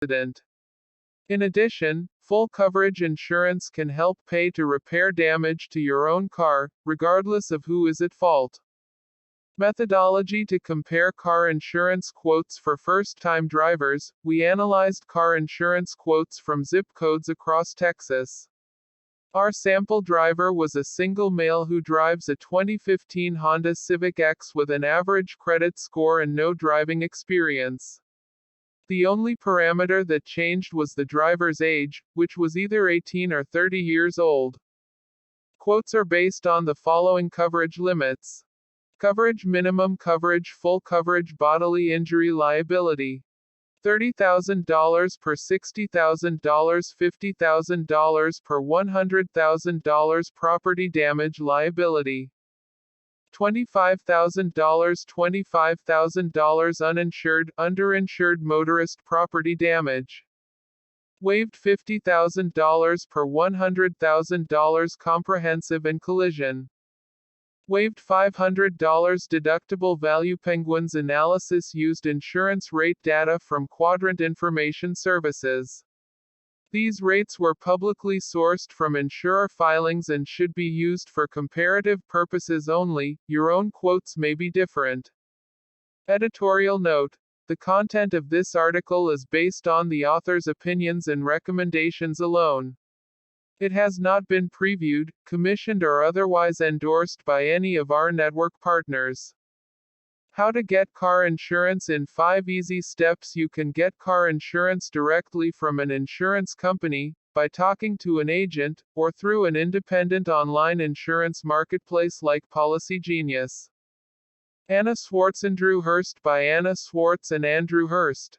accident. In addition, full coverage insurance can help pay to repair damage to your own car, regardless of who is at fault. Methodology to compare car insurance quotes for first-time drivers. We analyzed car insurance quotes from zip codes across Texas. Our sample driver was a single male who drives a 2015 Honda Civic X with an average credit score and no driving experience. The only parameter that changed was the driver's age, which was either 18 or 30 years old. Quotes are based on the following coverage limits. Coverage minimum coverage full coverage bodily injury liability. $30,000 per $60,000 $50,000 per $100,000 property damage liability. $25,000 $25,000 uninsured, underinsured motorist property damage. Waived $50,000 per $100,000 comprehensive and collision. Waived $500 deductible value. Penguins analysis used insurance rate data from Quadrant Information Services. These rates were publicly sourced from insurer filings and should be used for comparative purposes only. Your own quotes may be different. Editorial note: the content of this article is based on the author's opinions and recommendations alone. It has not been previewed, commissioned, or otherwise endorsed by any of our network partners. How to get car insurance in 5 easy steps. You can get car insurance directly from an insurance company, by talking to an agent, or through an independent online insurance marketplace like PolicyGenius. Anna Swartz. Andrew Hurst by Anna Swartz and Andrew Hurst.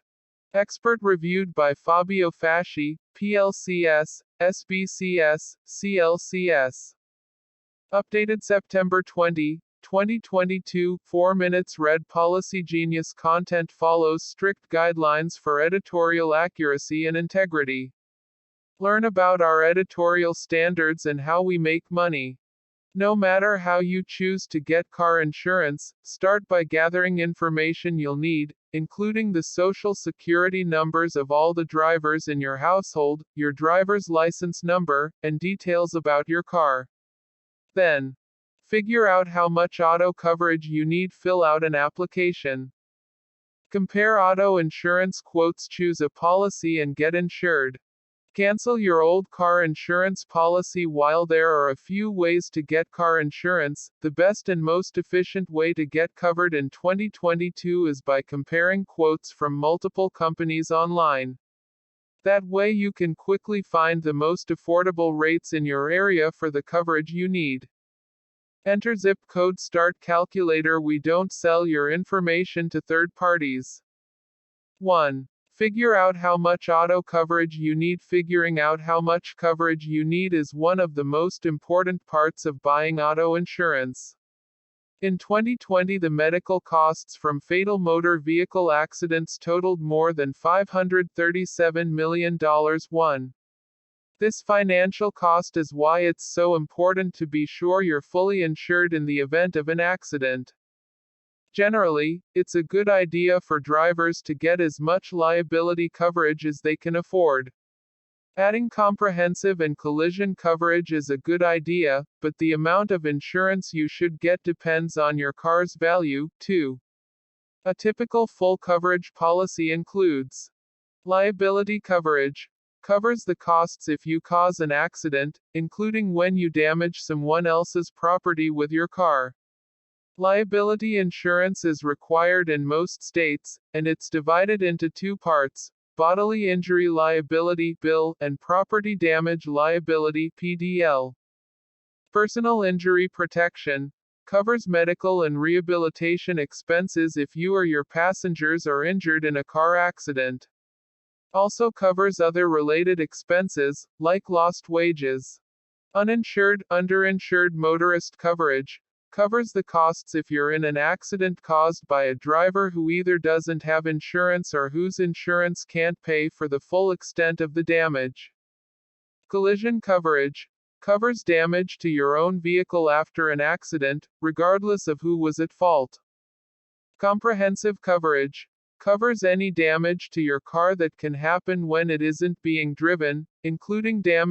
Expert reviewed by Fabio Fasci, PLCS, SBCS, CLCS. Updated September 20, 2022, 4 minutes. Read. PolicyGenius content follows strict guidelines for editorial accuracy and integrity. Learn about our editorial standards and how we make money. No matter how you choose to get car insurance, start by gathering information you'll need, including the social security numbers of all the drivers in your household, your driver's license number, and details about your car. Then, figure out how much auto coverage you need. Fill out an application. Compare auto insurance quotes. Choose a policy and get insured. Cancel your old car insurance policy. While there are a few ways to get car insurance, the best and most efficient way to get covered in 2022 is by comparing quotes from multiple companies online. That way you can quickly find the most affordable rates in your area for the coverage you need. Enter zip code. Start calculator. We don't sell your information to third parties. 1. Figure out how much auto coverage you need. Figuring out how much coverage you need is one of the most important parts of buying auto insurance. In 2020, the medical costs from fatal motor vehicle accidents totaled more than $537 million. 1. This financial cost is why it's so important to be sure you're fully insured in the event of an accident. Generally, it's a good idea for drivers to get as much liability coverage as they can afford. Adding comprehensive and collision coverage is a good idea, but the amount of insurance you should get depends on your car's value, too. A typical full coverage policy includes liability coverage. Covers the costs if you cause an accident, including when you damage someone else's property with your car. Liability insurance is required in most states, and it's divided into 2 parts: bodily injury liability (BIL) and property damage liability (PDL). Personal injury protection covers medical and rehabilitation expenses if you or your passengers are injured in a car accident. Also covers other related expenses, like lost wages. Uninsured, underinsured motorist coverage covers the costs if you're in an accident caused by a driver who either doesn't have insurance or whose insurance can't pay for the full extent of the damage. Collision coverage covers damage to your own vehicle after an accident, regardless of who was at fault. Comprehensive coverage Covers any damage to your car that can happen when it isn't being driven, including damage